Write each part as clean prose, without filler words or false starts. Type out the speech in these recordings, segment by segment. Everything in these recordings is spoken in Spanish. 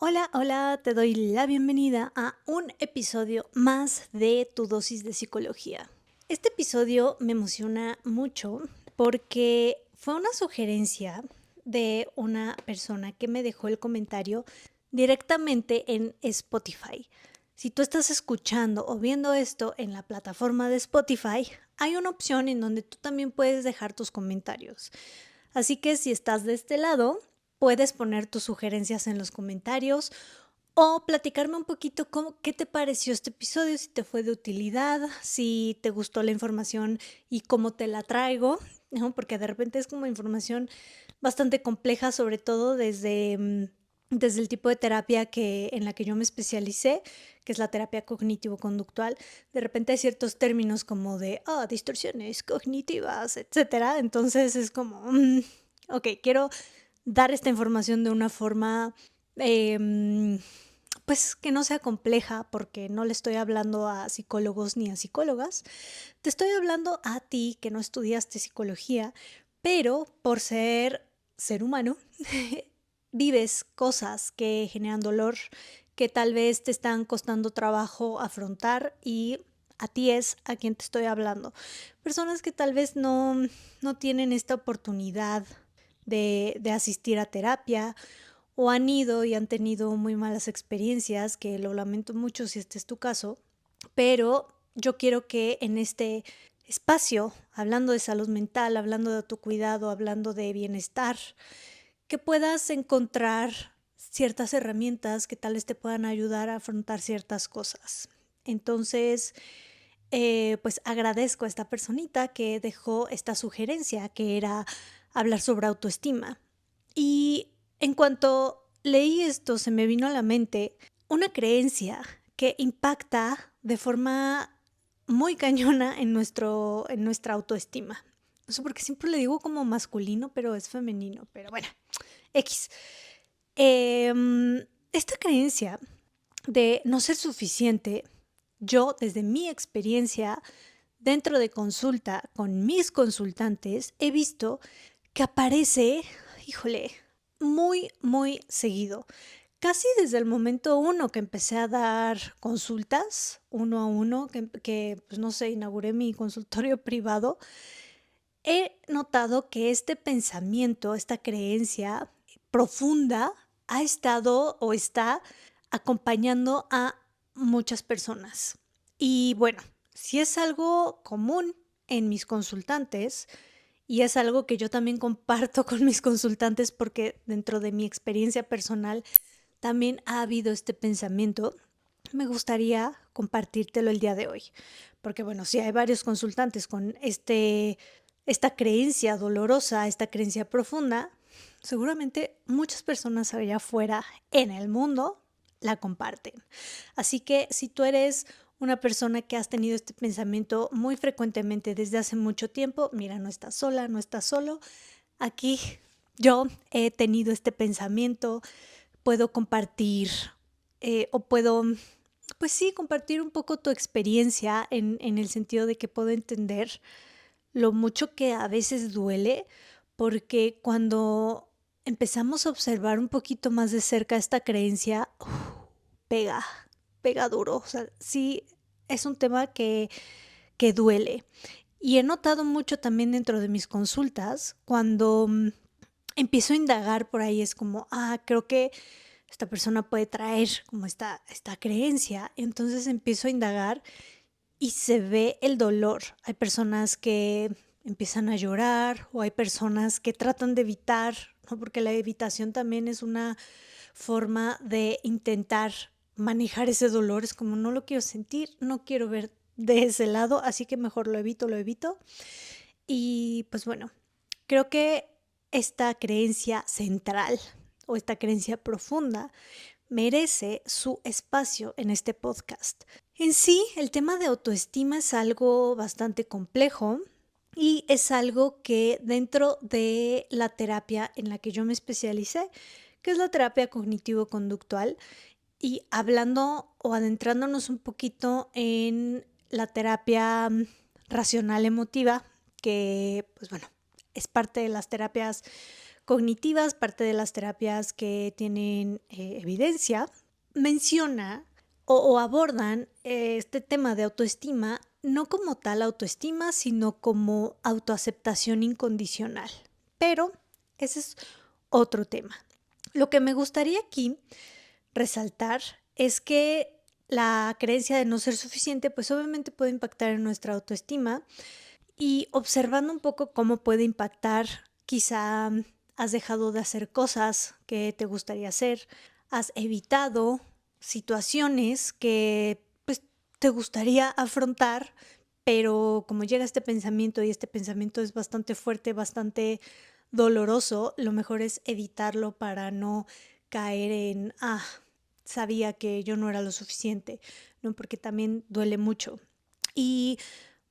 Hola, hola, te doy la bienvenida a un episodio más de Tu dosis de psicología. Este episodio me emociona mucho porque fue una sugerencia de una persona que me dejó el comentario directamente en Spotify. Si tú estás escuchando o viendo esto en la plataforma de Spotify, hay una opción en donde tú también puedes dejar tus comentarios. Así que si estás de este lado, puedes poner tus sugerencias en los comentarios o platicarme un poquito qué te pareció este episodio, si te fue de utilidad, si te gustó la información y cómo te la traigo, ¿no? Porque de repente es como información bastante compleja, sobre todo desde el tipo de terapia en la que yo me especialicé, que es la terapia cognitivo-conductual. De repente hay ciertos términos como de distorsiones cognitivas, etcétera. Entonces es como, ok, quiero dar esta información de una forma pues que no sea compleja, porque no le estoy hablando a psicólogos ni a psicólogas. Te estoy hablando a ti que no estudiaste psicología, pero por ser humano, vives cosas que generan dolor, que tal vez te están costando trabajo afrontar, y a ti es a quien te estoy hablando. Personas que tal vez no tienen esta oportunidad de asistir a terapia, o han ido y han tenido muy malas experiencias, que lo lamento mucho si este es tu caso, pero yo quiero que en este espacio, hablando de salud mental, hablando de autocuidado, hablando de bienestar, que puedas encontrar ciertas herramientas que tal vez te puedan ayudar a afrontar ciertas cosas. Entonces, pues agradezco a esta personita que dejó esta sugerencia, que era hablar sobre autoestima. Y en cuanto leí esto, se me vino a la mente una creencia que impacta de forma muy cañona en nuestra autoestima. No sé por qué siempre le digo como masculino, pero es femenino. Pero bueno, X. Esta creencia de no ser suficiente, yo desde mi experiencia dentro de consulta con mis consultantes, he visto que aparece, híjole, muy, muy seguido. Casi desde el momento uno que empecé a dar consultas, uno a uno, pues no sé, inauguré mi consultorio privado, he notado que este pensamiento, esta creencia profunda ha estado o está acompañando a muchas personas. Y bueno, si es algo común en mis consultantes, y es algo que yo también comparto con mis consultantes, porque dentro de mi experiencia personal también ha habido este pensamiento, me gustaría compartírtelo el día de hoy. Porque bueno, si hay varios consultantes con esta creencia dolorosa, esta creencia profunda, seguramente muchas personas allá afuera en el mundo la comparten. Así que si tú eres una persona que has tenido este pensamiento muy frecuentemente desde hace mucho tiempo, mira, no estás sola, no estás solo. Aquí yo he tenido este pensamiento, puedo compartir o puedo, pues sí, compartir un poco tu experiencia en el sentido de que puedo entender lo mucho que a veces duele, porque cuando empezamos a observar un poquito más de cerca esta creencia, pega, pega duro. O sea, sí, es un tema que duele. Y he notado mucho también dentro de mis consultas, cuando empiezo a indagar por ahí, es como, creo que esta persona puede traer como esta creencia. Entonces empiezo a indagar y se ve el dolor. Hay personas que empiezan a llorar, o hay personas que tratan de evitar, ¿no? Porque la evitación también es una forma de intentar manejar ese dolor. Es como, no lo quiero sentir, no quiero ver de ese lado, así que mejor lo evito, lo evito. Y pues bueno, creo que esta creencia central o esta creencia profunda merece su espacio en este podcast. En sí, el tema de autoestima es algo bastante complejo, y es algo que dentro de la terapia en la que yo me especialicé, que es la terapia cognitivo-conductual, y hablando o adentrándonos un poquito en la terapia racional emotiva, que pues bueno, es parte de las terapias cognitivas, parte de las terapias que tienen evidencia, menciona o abordan este tema de autoestima no como tal autoestima, sino como autoaceptación incondicional. Pero ese es otro tema. Lo que me gustaría aquí resaltar es que la creencia de no ser suficiente, pues obviamente puede impactar en nuestra autoestima y observando un poco cómo puede impactar, quizá has dejado de hacer cosas que te gustaría hacer, has evitado situaciones que pues te gustaría afrontar, pero como llega este pensamiento y este pensamiento es bastante fuerte, bastante doloroso, lo mejor es evitarlo para no caer en, sabía que yo no era lo suficiente, ¿no? Porque también duele mucho. Y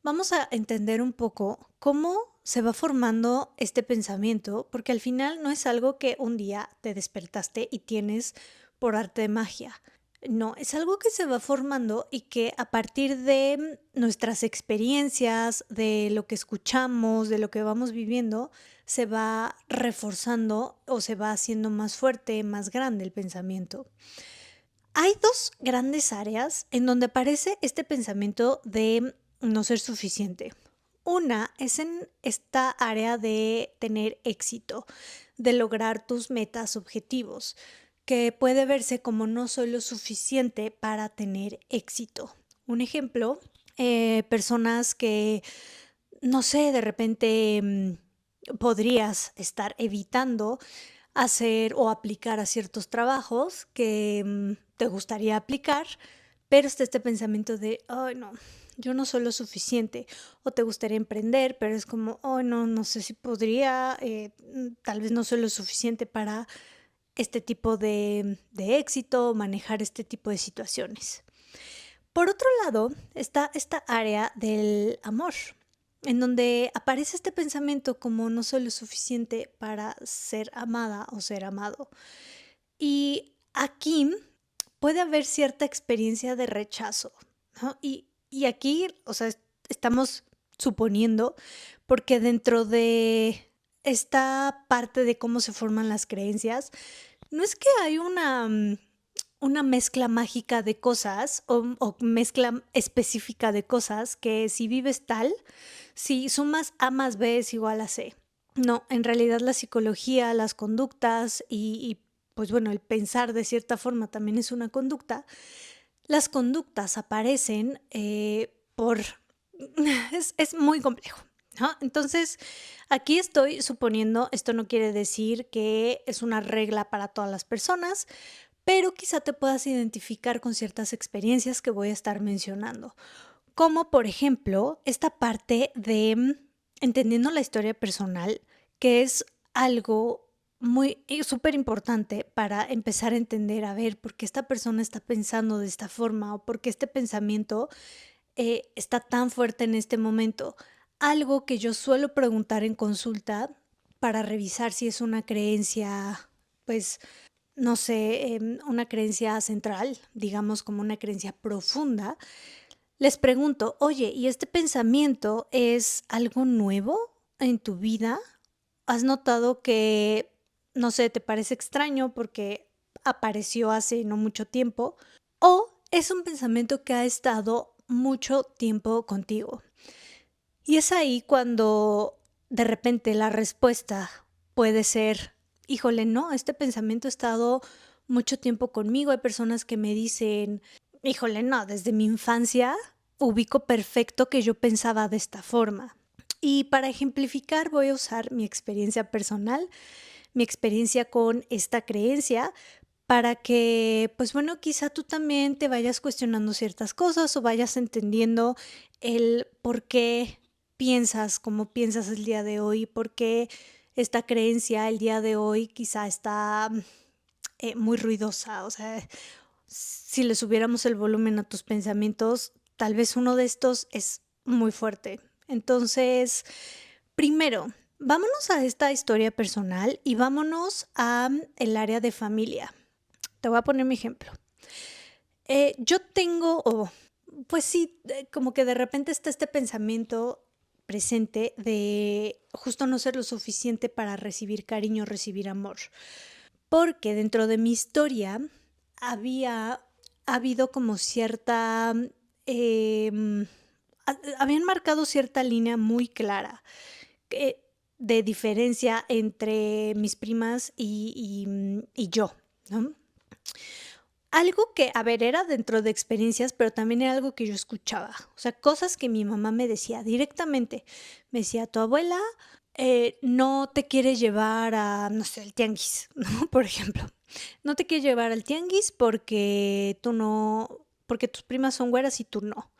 vamos a entender un poco cómo se va formando este pensamiento, porque al final no es algo que un día te despertaste y tienes por arte de magia. No, es algo que se va formando y que a partir de nuestras experiencias, de lo que escuchamos, de lo que vamos viviendo, se va reforzando o se va haciendo más fuerte, más grande el pensamiento. Hay dos grandes áreas en donde aparece este pensamiento de no ser suficiente. Una es en esta área de tener éxito, de lograr tus metas, objetivos, que puede verse como no soy lo suficiente para tener éxito. Un ejemplo, personas que, no sé, de repente podrías estar evitando hacer o aplicar a ciertos trabajos que te gustaría aplicar, pero está este pensamiento de, ay, no, yo no soy lo suficiente, o te gustaría emprender, pero es como, oh, no, no sé si podría, tal vez no soy lo suficiente para este tipo de éxito, manejar este tipo de situaciones. Por otro lado, está esta área del amor, en donde aparece este pensamiento como no soy lo suficiente para ser amada o ser amado. Y aquí puede haber cierta experiencia de rechazo, ¿no? Y aquí, o sea, estamos suponiendo, porque dentro de esta parte de cómo se forman las creencias, no es que hay una mezcla mágica de cosas o mezcla específica de cosas que si vives tal, si sumas A más B es igual a C. No, en realidad la psicología, las conductas pues bueno, el pensar de cierta forma también es una conducta. Las conductas aparecen por... es muy complejo, ¿no? Entonces, aquí estoy suponiendo, esto no quiere decir que es una regla para todas las personas, pero quizá te puedas identificar con ciertas experiencias que voy a estar mencionando, como por ejemplo esta parte de entendiendo la historia personal, que es algo muy súper importante para empezar a entender, a ver, por qué esta persona está pensando de esta forma o por qué este pensamiento está tan fuerte en este momento. Algo que yo suelo preguntar en consulta para revisar si es una creencia, pues, no sé, una creencia central, digamos como una creencia profunda, les pregunto, oye, ¿y este pensamiento es algo nuevo en tu vida? ¿Has notado que, no sé, te parece extraño porque apareció hace no mucho tiempo? ¿O es un pensamiento que ha estado mucho tiempo contigo? Y es ahí cuando de repente la respuesta puede ser, híjole, no, este pensamiento ha estado mucho tiempo conmigo. Hay personas que me dicen, híjole, no, desde mi infancia ubico perfecto que yo pensaba de esta forma. Y para ejemplificar voy a usar mi experiencia personal, mi experiencia con esta creencia, para que, pues bueno, quizá tú también te vayas cuestionando ciertas cosas o vayas entendiendo el por qué piensas como piensas el día de hoy, por qué esta creencia el día de hoy quizá está muy ruidosa. O sea, si le subiéramos el volumen a tus pensamientos, tal vez uno de estos es muy fuerte. Entonces, primero, vámonos a esta historia personal y vámonos a el área de familia. Te voy a poner mi ejemplo. Yo tengo, pues sí, como que de repente está este pensamiento presente de justo no ser lo suficiente para recibir cariño, recibir amor. Porque dentro de mi historia había habido como cierta, em, habían marcado cierta línea muy clara de diferencia entre mis primas y yo, ¿no? Algo que, a ver, era dentro de experiencias, pero también era algo que yo escuchaba. O sea, cosas que mi mamá me decía directamente. Me decía, tu abuela no te quiere llevar a, no sé, el tianguis, ¿no? Por ejemplo. No te quiere llevar al tianguis porque tú no, porque tus primas son güeras y tú no.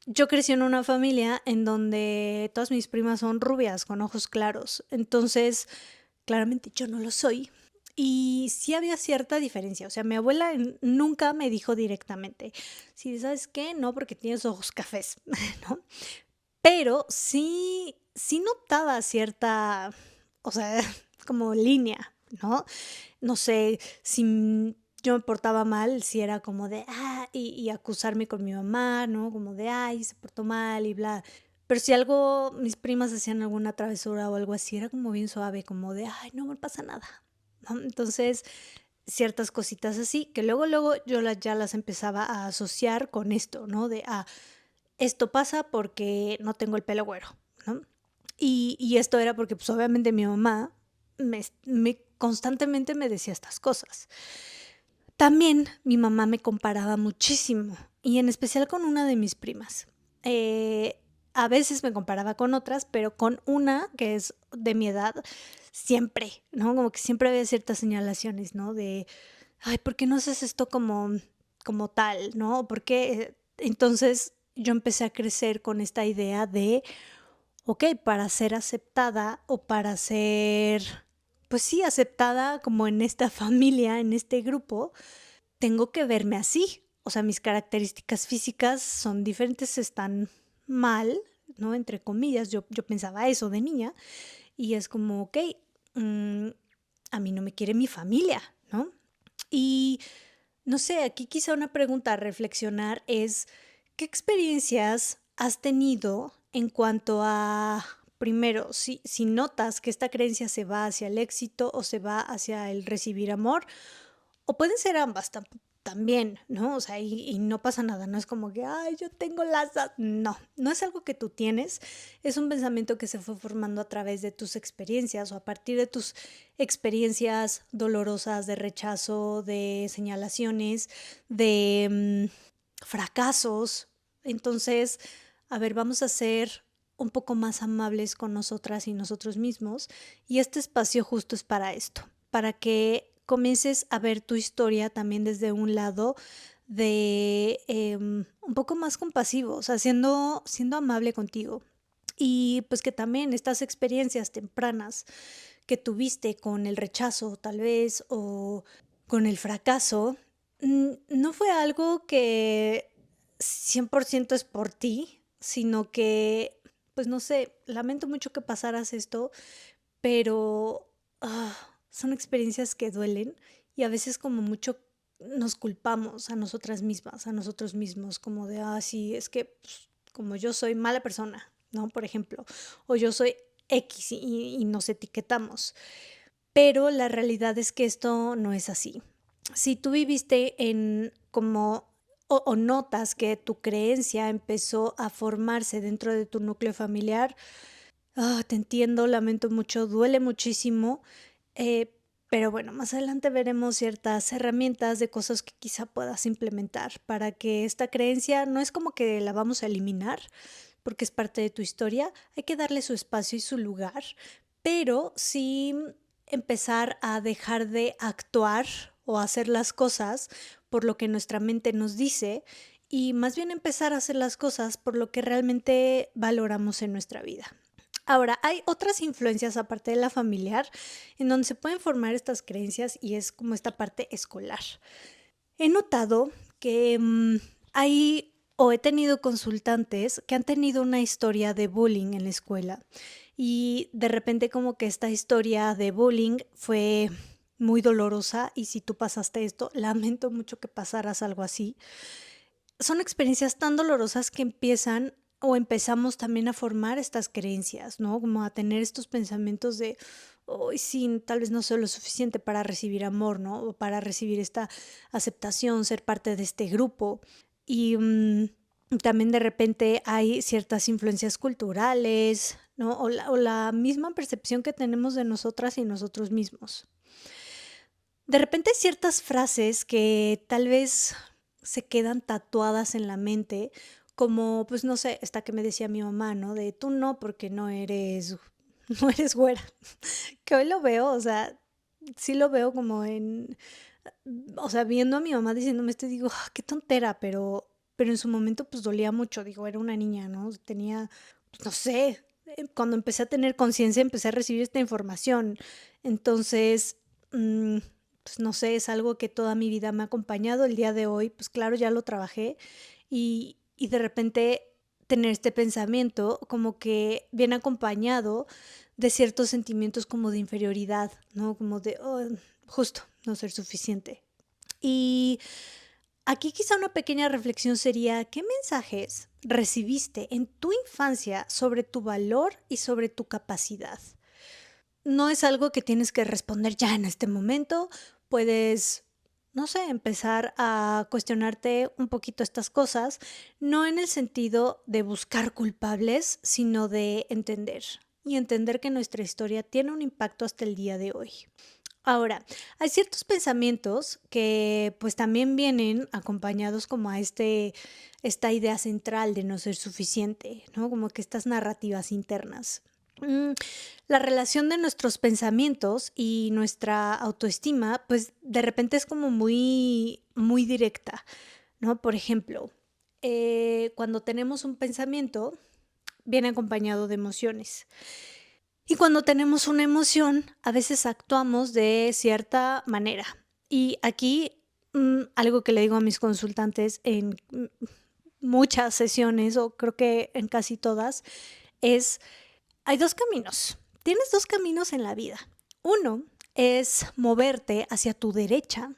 Yo crecí en una familia en donde todas mis primas son rubias, con ojos claros. Entonces, claramente yo no lo soy. Y sí había cierta diferencia. O sea, mi abuela nunca me dijo directamente, sí, ¿sabes qué? No, porque tienes ojos cafés, ¿no? Pero sí notaba cierta, o sea, como línea, ¿no? No sé, si yo me portaba mal, si era como de, y acusarme con mi mamá, ¿no? Como de, ay, se portó mal y bla. Pero si algo, mis primas hacían alguna travesura o algo así, era como bien suave, como de, ay, no me pasa nada, ¿no? Entonces, ciertas cositas así, que luego yo ya las empezaba a asociar con esto, ¿no? De, esto pasa porque no tengo el pelo güero, ¿no? Y esto era porque, pues, obviamente mi mamá constantemente me decía estas cosas. También mi mamá me comparaba muchísimo, y en especial con una de mis primas. Eh, a veces me comparaba con otras, pero con una que es de mi edad, siempre, ¿no? Como que siempre había ciertas señalaciones, ¿no? De, ay, ¿por qué no haces esto como tal, ¿no? Porque entonces yo empecé a crecer con esta idea de, ok, para ser aceptada o para ser, pues sí, aceptada como en esta familia, en este grupo, tengo que verme así. O sea, mis características físicas son diferentes, están mal, ¿no? Entre comillas, yo pensaba eso de niña y es como, ok, mm, a mí no me quiere mi familia, ¿no? Y no sé, aquí quizá una pregunta a reflexionar es, ¿qué experiencias has tenido en cuanto a, primero, si notas que esta creencia se va hacia el éxito o se va hacia el recibir amor? O pueden ser ambas también, ¿no? O sea, y no pasa nada, no es como que, ay, yo tengo no, no es algo que tú tienes, es un pensamiento que se fue formando a través de tus experiencias o a partir de tus experiencias dolorosas de rechazo, de señalaciones, de fracasos. Entonces, a ver, vamos a ser un poco más amables con nosotras y nosotros mismos, y este espacio justo es para esto, para que comiences a ver tu historia también desde un lado de un poco más compasivo, o sea, siendo amable contigo. Y pues que también estas experiencias tempranas que tuviste con el rechazo tal vez o con el fracaso, no fue algo que 100% es por ti, sino que, pues no sé, lamento mucho que pasaras esto, pero son experiencias que duelen y a veces como mucho nos culpamos a nosotras mismas, a nosotros mismos, como de, sí, es que pues, como yo soy mala persona, ¿no? Por ejemplo, o yo soy X y nos etiquetamos. Pero la realidad es que esto no es así. Si tú viviste en como o notas que tu creencia empezó a formarse dentro de tu núcleo familiar, te entiendo, lamento mucho, duele muchísimo, eh, pero bueno, más adelante veremos ciertas herramientas de cosas que quizá puedas implementar para que esta creencia no es como que la vamos a eliminar, porque es parte de tu historia, hay que darle su espacio y su lugar, pero sí empezar a dejar de actuar o hacer las cosas por lo que nuestra mente nos dice y más bien empezar a hacer las cosas por lo que realmente valoramos en nuestra vida. Ahora, hay otras influencias aparte de la familiar en donde se pueden formar estas creencias y es como esta parte escolar. He notado que hay o he tenido consultantes que han tenido una historia de bullying en la escuela y de repente como que esta historia de bullying fue muy dolorosa y si tú pasaste esto, lamento mucho que pasaras algo así. Son experiencias tan dolorosas que empiezan o empezamos también a formar estas creencias, ¿no? Como a tener estos pensamientos de, hoy sí, tal vez no soy lo suficiente para recibir amor, ¿no? O para recibir esta aceptación, ser parte de este grupo. Y también de repente hay ciertas influencias culturales, ¿no? O la misma percepción que tenemos de nosotras y nosotros mismos. De repente hay ciertas frases que tal vez se quedan tatuadas en la mente, como, pues no sé, esta que me decía mi mamá, ¿no? De tú no, porque no eres, no eres güera. Que hoy lo veo, o sea, sí lo veo como o sea, viendo a mi mamá diciéndome esto, digo, "Ah, qué tontera", pero en su momento pues dolía mucho, digo, era una niña, ¿no? Tenía, pues, no sé, cuando empecé a tener conciencia empecé a recibir esta información. Entonces, mm, pues no sé, es algo que toda mi vida me ha acompañado. El día de hoy, pues claro, ya lo trabajé y de repente tener este pensamiento como que viene acompañado de ciertos sentimientos como de inferioridad, ¿no? Como de, "Oh, justo, no ser suficiente". Y aquí quizá una pequeña reflexión sería, ¿qué mensajes recibiste en tu infancia sobre tu valor y sobre tu capacidad? No es algo que tienes que responder ya en este momento, puedes, no sé, empezar a cuestionarte un poquito estas cosas, no en el sentido de buscar culpables, sino de entender y entender que nuestra historia tiene un impacto hasta el día de hoy. Ahora, hay ciertos pensamientos que pues también vienen acompañados como a esta idea central de no ser suficiente, ¿no? Como que estas narrativas internas. Mm, La relación de nuestros pensamientos y nuestra autoestima, pues de repente es como muy, muy directa, ¿no? Por ejemplo, cuando tenemos un pensamiento, viene acompañado de emociones. Y cuando tenemos una emoción, a veces actuamos de cierta manera. Y aquí, algo que le digo a mis consultantes en muchas sesiones, o creo que en casi todas, es, hay dos caminos. Tienes dos caminos en la vida. Uno es moverte hacia tu derecha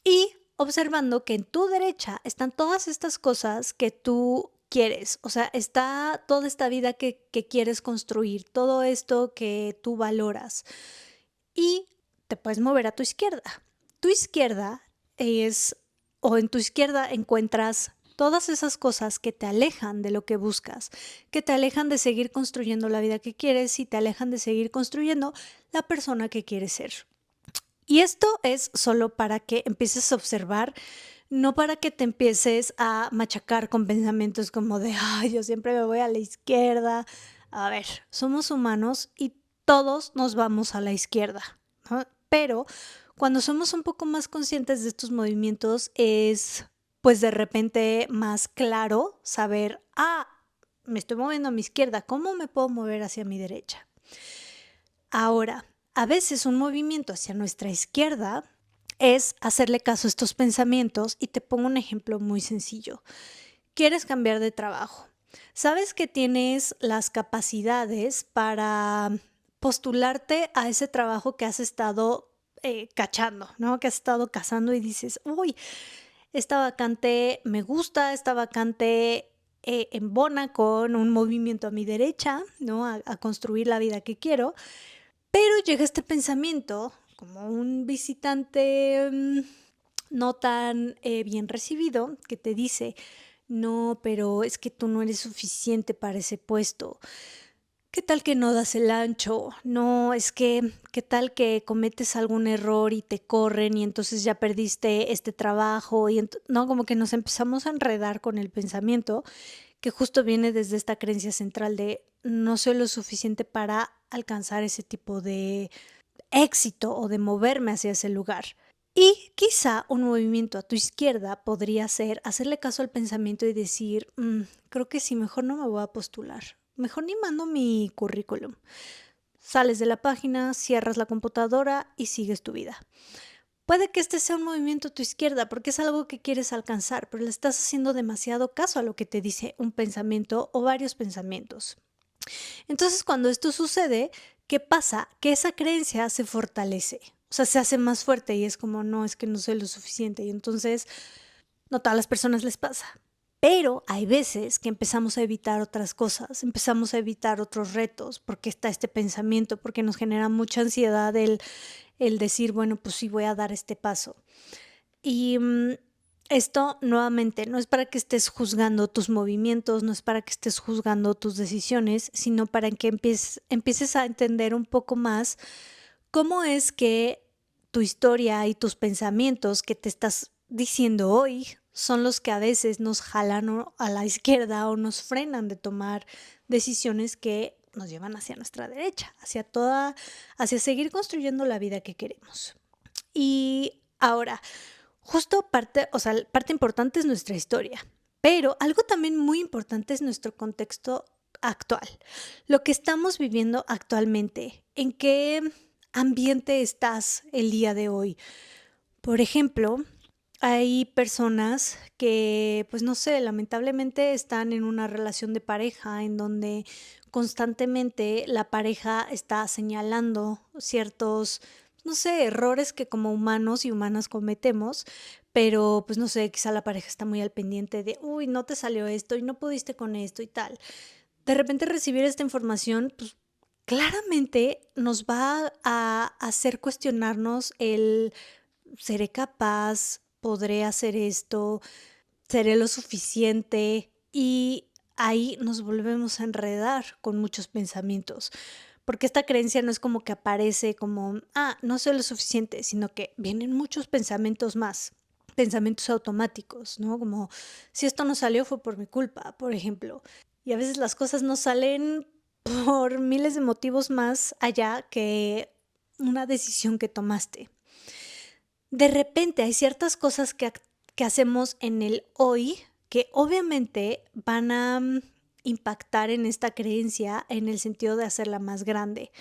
y observando que en tu derecha están todas estas cosas que tú quieres, o sea, está toda esta vida que quieres construir, todo esto que tú valoras y te puedes mover a tu izquierda. Tu izquierda es, o en tu izquierda encuentras todas esas cosas que te alejan de lo que buscas, que te alejan de seguir construyendo la vida que quieres y te alejan de seguir construyendo la persona que quieres ser. Y esto es solo para que empieces a observar, no para que te empieces a machacar con pensamientos como de, ay, yo siempre me voy a la izquierda. A ver, somos humanos y todos nos vamos a la izquierda, ¿no? Pero cuando somos un poco más conscientes de estos movimientos es, pues de repente más claro saber, me estoy moviendo a mi izquierda, ¿cómo me puedo mover hacia mi derecha? Ahora, a veces un movimiento hacia nuestra izquierda es hacerle caso a estos pensamientos y te pongo un ejemplo muy sencillo. Quieres cambiar de trabajo. Sabes que tienes las capacidades para postularte a ese trabajo que has estado cachando, ¿no? Que has estado cazando y dices, uy, esta vacante me gusta, esta vacante embona con un movimiento a mi derecha, ¿no? A construir la vida que quiero. Pero llega este pensamiento, como un visitante no tan bien recibido, que te dice, no, pero es que tú no eres suficiente para ese puesto. ¿Qué tal que no das el ancho? No, es que, ¿qué tal que cometes algún error y te corren y entonces ya perdiste este trabajo? No, como que nos empezamos a enredar con el pensamiento que justo viene desde esta creencia central de no soy lo suficiente para alcanzar ese tipo de éxito o de moverme hacia ese lugar. Y quizá un movimiento a tu izquierda podría ser hacerle caso al pensamiento y decir, creo que sí, mejor no me voy a postular, mejor ni mando mi currículum. Sales de la página, cierras la computadora y sigues tu vida. Puede que este sea un movimiento a tu izquierda porque es algo que quieres alcanzar, pero le estás haciendo demasiado caso a lo que te dice un pensamiento o varios pensamientos. Entonces, cuando esto sucede, ¿qué pasa? Que esa creencia se fortalece, o sea, se hace más fuerte y es como, no, es que no soy lo suficiente. Y entonces, no a todas las personas les pasa, Pero hay veces que empezamos a evitar otras cosas, empezamos a evitar otros retos, porque está este pensamiento, porque nos genera mucha ansiedad el decir, bueno, pues sí voy a dar este paso. Y esto nuevamente no es para que estés juzgando tus movimientos, no es para que estés juzgando tus decisiones, sino para que empieces a entender un poco más cómo es que tu historia y tus pensamientos que te estás diciendo hoy son los que a veces nos jalan a la izquierda o nos frenan de tomar decisiones que nos llevan hacia nuestra derecha, hacia seguir construyendo la vida que queremos. Y ahora, justo parte importante es nuestra historia, pero algo también muy importante es nuestro contexto actual, lo que estamos viviendo actualmente, en qué ambiente estás el día de hoy. Por ejemplo, hay personas que, pues no sé, lamentablemente están en una relación de pareja en donde constantemente la pareja está señalando ciertos, no sé, errores que como humanos y humanas cometemos, pero pues no sé, quizá la pareja está muy al pendiente de, uy, no te salió esto y no pudiste con esto y tal. De repente recibir esta información, pues claramente nos va a hacer cuestionarnos el, ¿seré capaz? ¿Podré hacer esto? ¿Seré lo suficiente? Y ahí nos volvemos a enredar con muchos pensamientos, porque esta creencia no es como que aparece como, no soy lo suficiente, sino que vienen muchos pensamientos más, pensamientos automáticos, ¿no? Como, si esto no salió fue por mi culpa, por ejemplo. Y a veces las cosas no salen por miles de motivos más allá que una decisión que tomaste. De repente hay ciertas cosas que hacemos en el hoy que obviamente van a impactar en esta creencia en el sentido de hacerla más grande.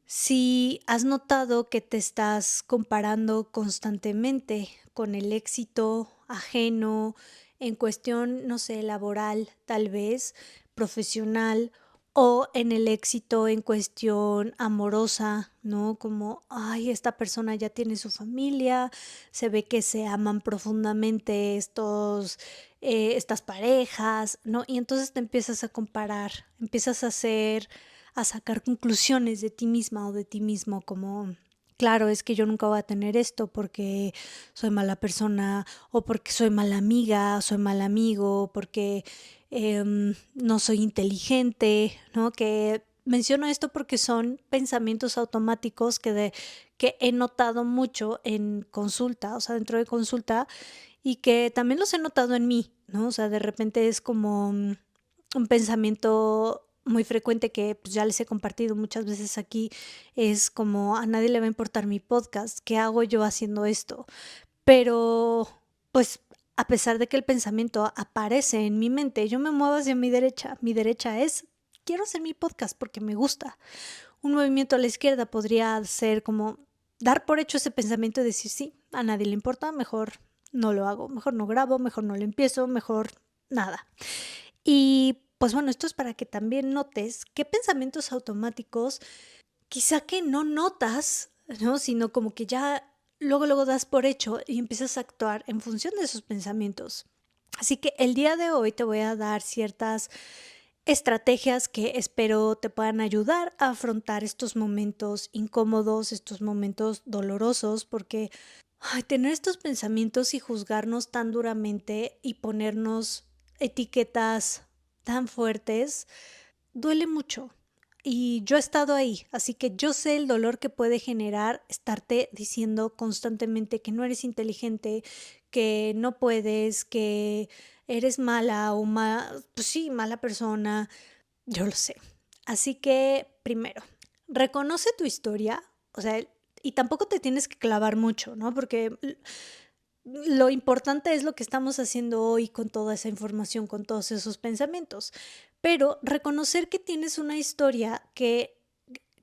Si has notado que te estás comparando constantemente con el éxito ajeno en cuestión, no sé, laboral, tal vez, profesional, o en el éxito en cuestión amorosa, ¿no? Como, ay, esta persona ya tiene su familia, se ve que se aman profundamente estas parejas, ¿no? Y entonces te empiezas a comparar, empiezas a sacar conclusiones de ti misma o de ti mismo, como, claro, es que yo nunca voy a tener esto porque soy mala persona, o porque soy mala amiga, soy mal amigo, porque no soy inteligente, ¿no? Que menciono esto porque son pensamientos automáticos que he notado mucho en consulta, o sea, dentro de consulta, y que también los he notado en mí, ¿no? O sea, de repente es como un pensamiento muy frecuente que pues, ya les he compartido muchas veces aquí, es como, a nadie le va a importar mi podcast, ¿qué hago yo haciendo esto? Pero pues a pesar de que el pensamiento aparece en mi mente, yo me muevo hacia mi derecha. Mi derecha es, quiero hacer mi podcast porque me gusta. Un movimiento a la izquierda podría ser como dar por hecho ese pensamiento y decir, sí, a nadie le importa, mejor no lo hago, mejor no grabo, mejor no lo empiezo, mejor nada. Y pues bueno, esto es para que también notes qué pensamientos automáticos quizá que no notas, ¿no? Sino como que ya luego das por hecho y empiezas a actuar en función de esos pensamientos. Así que el día de hoy te voy a dar ciertas estrategias que espero te puedan ayudar a afrontar estos momentos incómodos, estos momentos dolorosos, porque tener estos pensamientos y juzgarnos tan duramente y ponernos etiquetas tan fuertes duele mucho. Y yo he estado ahí, así que yo sé el dolor que puede generar estarte diciendo constantemente que no eres inteligente, que no puedes, que eres mala o pues sí, mala persona. Yo lo sé. Así que, primero, reconoce tu historia, o sea, y tampoco te tienes que clavar mucho, ¿no? Porque lo importante es lo que estamos haciendo hoy con toda esa información, con todos esos pensamientos. Pero reconocer que tienes una historia que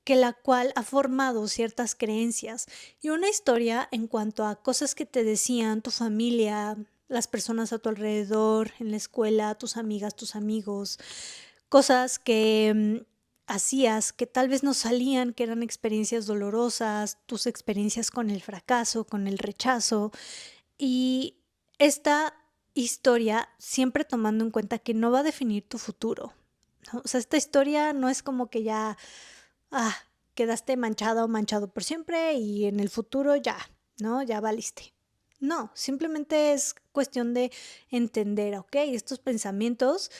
la cual ha formado ciertas creencias y una historia en cuanto a cosas que te decían tu familia, las personas a tu alrededor, en la escuela, tus amigas, tus amigos, cosas que hacías que tal vez no salían, que eran experiencias dolorosas, tus experiencias con el fracaso, con el rechazo, y esta historia siempre tomando en cuenta que no va a definir tu futuro, ¿no? O sea, esta historia no es como que ya, ah, quedaste manchada o manchado por siempre y en el futuro ya, ¿no? Ya valiste. No, simplemente es cuestión de entender, ok, estos pensamientos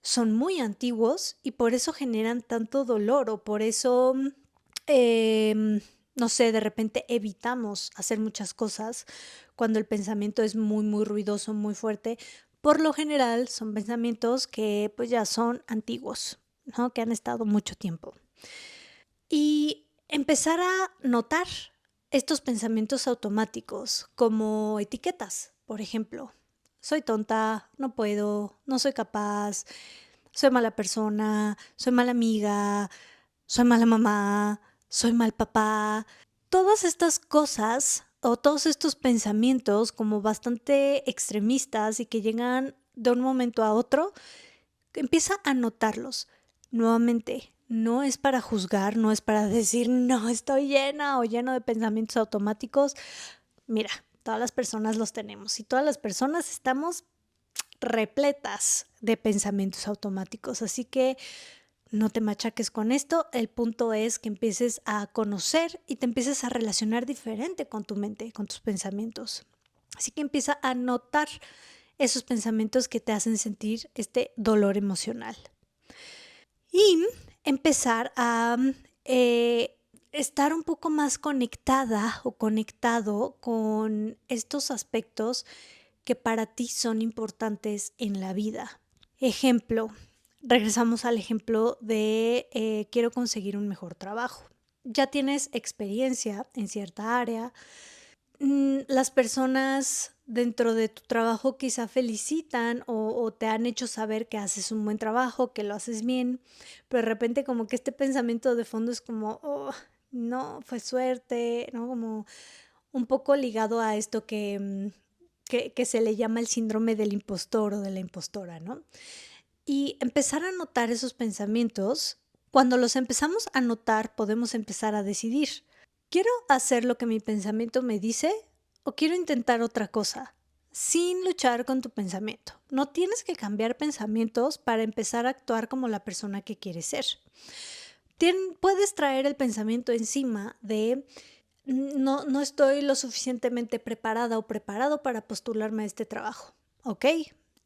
son muy antiguos y por eso generan tanto dolor o por eso, no sé, de repente evitamos hacer muchas cosas cuando el pensamiento es muy, muy ruidoso, muy fuerte. Por lo general son pensamientos que pues ya son antiguos, ¿no? Que han estado mucho tiempo. Y empezar a notar estos pensamientos automáticos como etiquetas, por ejemplo. Soy tonta, no puedo, no soy capaz, soy mala persona, soy mala amiga, soy mala mamá, soy mal papá. Todas estas cosas o todos estos pensamientos como bastante extremistas y que llegan de un momento a otro, empieza a notarlos. Nuevamente, no es para juzgar, no es para decir, no, estoy llena o lleno de pensamientos automáticos. Mira, todas las personas los tenemos y todas las personas estamos repletas de pensamientos automáticos. Así que no te machaques con esto. El punto es que empieces a conocer y te empieces a relacionar diferente con tu mente, con tus pensamientos. Así que empieza a notar esos pensamientos que te hacen sentir este dolor emocional. Y empezar a estar un poco más conectada o conectado con estos aspectos que para ti son importantes en la vida. Ejemplo, regresamos al ejemplo de quiero conseguir un mejor trabajo. Ya tienes experiencia en cierta área. Las personas dentro de tu trabajo quizá felicitan o te han hecho saber que haces un buen trabajo, que lo haces bien, pero de repente como que este pensamiento de fondo es como, oh, no, fue suerte, ¿no? Como un poco ligado a esto que se le llama el síndrome del impostor o de la impostora, ¿no? Y empezar a notar esos pensamientos, cuando los empezamos a notar, podemos empezar a decidir, ¿quiero hacer lo que mi pensamiento me dice o quiero intentar otra cosa? Sin luchar con tu pensamiento. No tienes que cambiar pensamientos para empezar a actuar como la persona que quieres ser. Puedes traer el pensamiento encima de no estoy lo suficientemente preparada o preparado para postularme a este trabajo. Ok,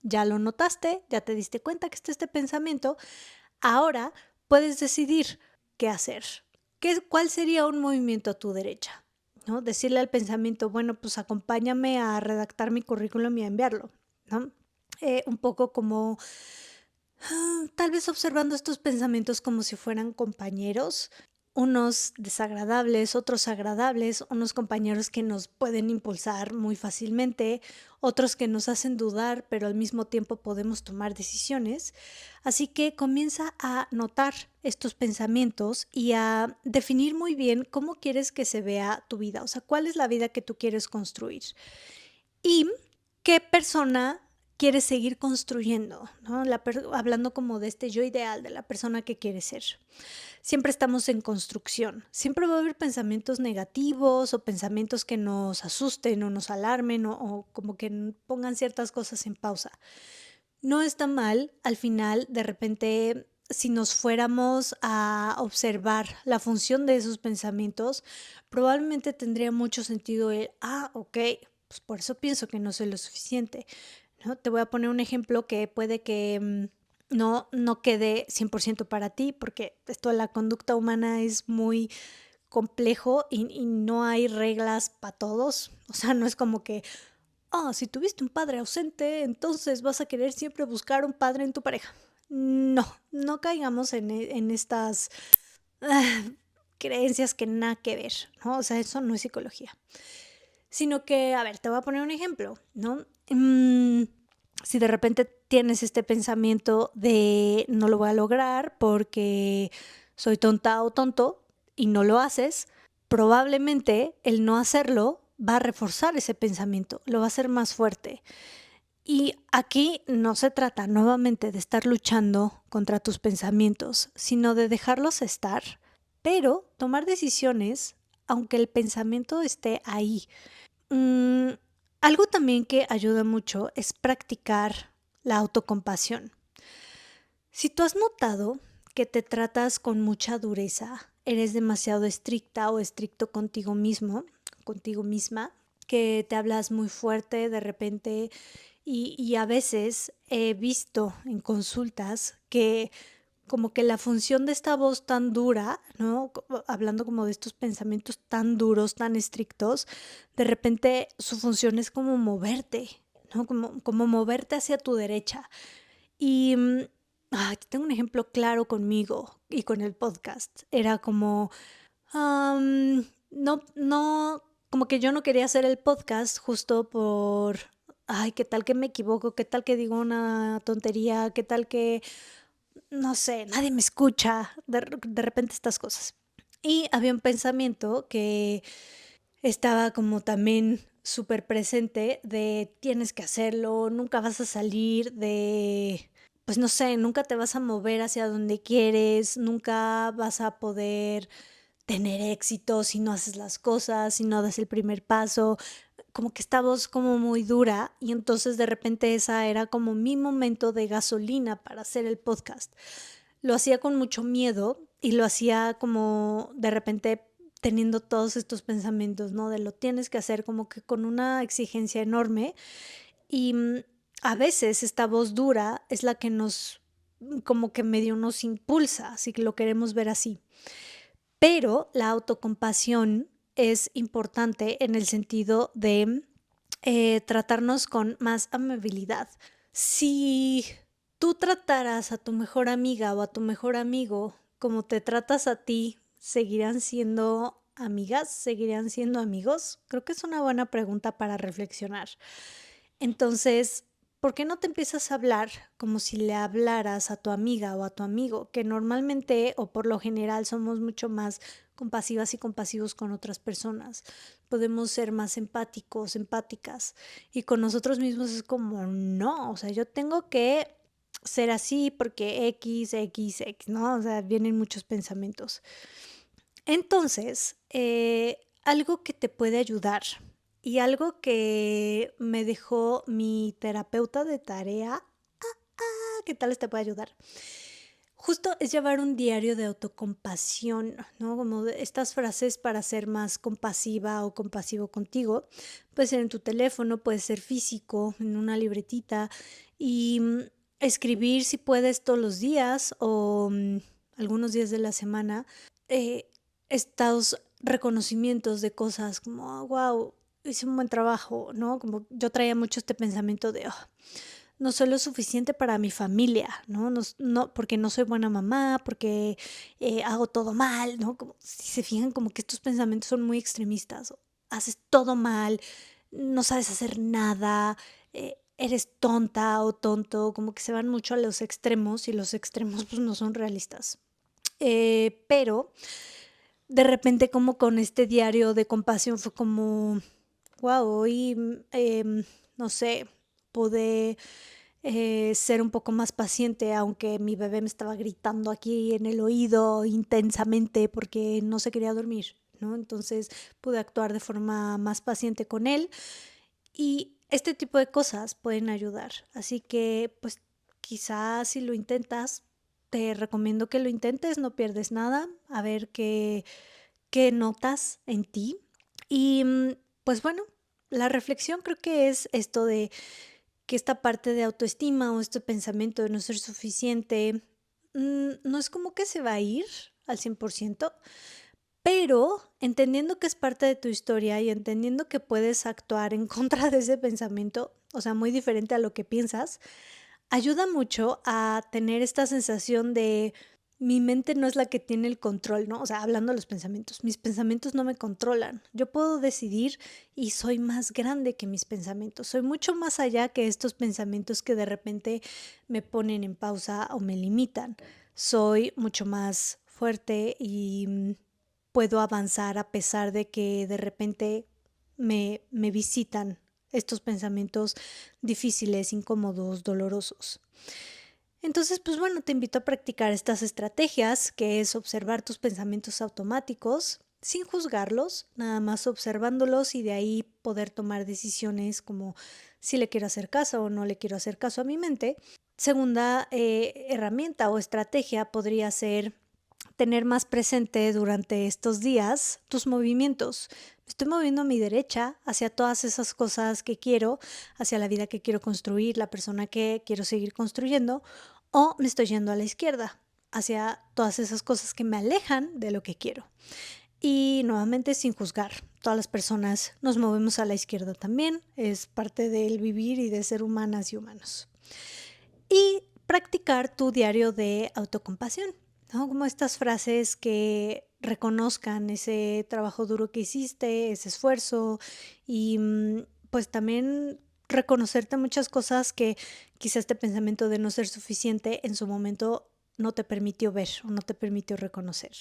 ya lo notaste, ya te diste cuenta que está este pensamiento. Ahora puedes decidir qué hacer. ¿Cuál sería un movimiento a tu derecha? ¿No? Decirle al pensamiento, bueno, pues acompáñame a redactar mi currículum y a enviarlo, ¿no? Un poco como tal vez observando estos pensamientos como si fueran compañeros, unos desagradables, otros agradables, unos compañeros que nos pueden impulsar muy fácilmente, otros que nos hacen dudar, pero al mismo tiempo podemos tomar decisiones. Así que comienza a notar estos pensamientos y a definir muy bien cómo quieres que se vea tu vida, o sea, cuál es la vida que tú quieres construir. Y qué persona quieres seguir construyendo, ¿no? Hablando como de este yo ideal, de la persona que quieres ser. Siempre estamos en construcción. Siempre va a haber pensamientos negativos o pensamientos que nos asusten o nos alarmen o como que pongan ciertas cosas en pausa. No está mal, al final, de repente, si nos fuéramos a observar la función de esos pensamientos, probablemente tendría mucho sentido ok, pues por eso pienso que no soy lo suficiente, ¿no? Te voy a poner un ejemplo que puede que no quede 100% para ti, porque esto de la conducta humana es muy complejo y no hay reglas para todos. O sea, no es como que, si tuviste un padre ausente, entonces vas a querer siempre buscar un padre en tu pareja. No caigamos en estas ah, creencias que nada que ver, ¿no? O sea, eso no es psicología. Sino que, a ver, te voy a poner un ejemplo, ¿no? Si de repente tienes este pensamiento de no lo voy a lograr porque soy tonta o tonto y no lo haces, probablemente el no hacerlo va a reforzar ese pensamiento, lo va a hacer más fuerte. Y aquí no se trata nuevamente de estar luchando contra tus pensamientos, sino de dejarlos estar, pero tomar decisiones aunque el pensamiento esté ahí. Algo también que ayuda mucho es practicar la autocompasión. Si tú has notado que te tratas con mucha dureza, eres demasiado estricta o estricto contigo mismo, contigo misma, que te hablas muy fuerte de repente y a veces he visto en consultas que como que la función de esta voz tan dura, ¿no? Hablando como de estos pensamientos tan duros, tan estrictos, de repente su función es como moverte, ¿no? Como moverte hacia tu derecha. Y tengo un ejemplo claro conmigo y con el podcast. Era como, no, como que yo no quería hacer el podcast justo por, qué tal que me equivoco, qué tal que digo una tontería, qué tal que no sé, nadie me escucha, de repente estas cosas. Y había un pensamiento que estaba como también súper presente de tienes que hacerlo, nunca vas a salir de, pues no sé, nunca te vas a mover hacia donde quieres, nunca vas a poder tener éxito si no haces las cosas, si no das el primer paso, como que esta voz como muy dura y entonces de repente esa era como mi momento de gasolina para hacer el podcast. Lo hacía con mucho miedo y lo hacía como de repente teniendo todos estos pensamientos, ¿no? De lo tienes que hacer como que con una exigencia enorme y a veces esta voz dura es la que nos como que medio nos impulsa, si lo queremos ver así. Pero la autocompasión es importante en el sentido de tratarnos con más amabilidad. Si tú trataras a tu mejor amiga o a tu mejor amigo como te tratas a ti, ¿seguirán siendo amigas? ¿Seguirían siendo amigos? Creo que es una buena pregunta para reflexionar. Entonces, ¿por qué no te empiezas a hablar como si le hablaras a tu amiga o a tu amigo? Que normalmente o por lo general somos mucho más compasivas y compasivos con otras personas. Podemos ser más empáticos, empáticas. Y con nosotros mismos es como, no, o sea, yo tengo que ser así porque X, ¿no? O sea, vienen muchos pensamientos. Entonces, algo que te puede ayudar y algo que me dejó mi terapeuta de tarea, ¿qué tal te puede ayudar? Justo es llevar un diario de autocompasión, ¿no? Como estas frases para ser más compasiva o compasivo contigo. Puede ser en tu teléfono, puede ser físico, en una libretita. Y escribir si puedes todos los días o algunos días de la semana. eh, Estos reconocimientos de cosas como, wow, hice un buen trabajo, ¿no? Como yo traía mucho este pensamiento de, no soy lo suficiente para mi familia, ¿no? No porque no soy buena mamá, porque hago todo mal, ¿no? Como, si se fijan, como que estos pensamientos son muy extremistas. Haces todo mal, no sabes hacer nada, eres tonta o tonto, como que se van mucho a los extremos y los extremos pues no son realistas. Pero de repente como con este diario de compasión fue como, wow, hoy, no sé, pude ser un poco más paciente, aunque mi bebé me estaba gritando aquí en el oído intensamente porque no se quería dormir, ¿no? Entonces pude actuar de forma más paciente con él y este tipo de cosas pueden ayudar. Así que, pues, quizás si lo intentas, te recomiendo que lo intentes, no pierdes nada, a ver qué notas en ti. Y pues bueno, la reflexión creo que es esto de que esta parte de autoestima o este pensamiento de no ser suficiente, no es como que se va a ir al 100%, pero entendiendo que es parte de tu historia y entendiendo que puedes actuar en contra de ese pensamiento, o sea, muy diferente a lo que piensas, ayuda mucho a tener esta sensación de mi mente no es la que tiene el control, ¿no? O sea, hablando de los pensamientos, mis pensamientos no me controlan. Yo puedo decidir y soy más grande que mis pensamientos. Soy mucho más allá que estos pensamientos que de repente me ponen en pausa o me limitan. Soy mucho más fuerte y puedo avanzar a pesar de que de repente me visitan estos pensamientos difíciles, incómodos, dolorosos. Entonces, pues bueno, te invito a practicar estas estrategias, que es observar tus pensamientos automáticos, sin juzgarlos, nada más observándolos y de ahí poder tomar decisiones como si le quiero hacer caso o no le quiero hacer caso a mi mente. Segunda herramienta o estrategia podría ser tener más presente durante estos días tus movimientos. Me estoy moviendo a mi derecha hacia todas esas cosas que quiero, hacia la vida que quiero construir, la persona que quiero seguir construyendo, o me estoy yendo a la izquierda hacia todas esas cosas que me alejan de lo que quiero. Y nuevamente sin juzgar, todas las personas nos movemos a la izquierda también, es parte del vivir y de ser humanas y humanos. Y practicar tu diario de autocompasión, ¿no? Como estas frases que reconozcan ese trabajo duro que hiciste, ese esfuerzo y pues también reconocerte muchas cosas que quizá este pensamiento de no ser suficiente en su momento no te permitió ver o no te permitió reconocer.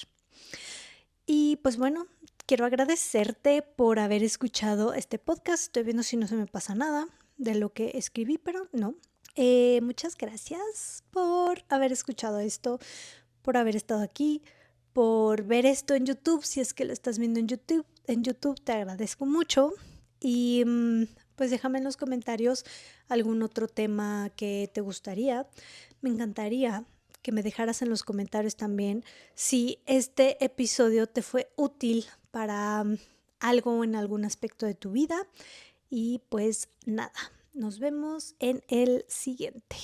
Y pues bueno, quiero agradecerte por haber escuchado este podcast. Estoy viendo si no se me pasa nada de lo que escribí, pero no. Muchas gracias por haber escuchado esto, por haber estado aquí, por ver esto en YouTube. Si es que lo estás viendo en YouTube te agradezco mucho. Y pues déjame en los comentarios algún otro tema que te gustaría. Me encantaría que me dejaras en los comentarios también si este episodio te fue útil para algo en algún aspecto de tu vida. Y pues nada, nos vemos en el siguiente.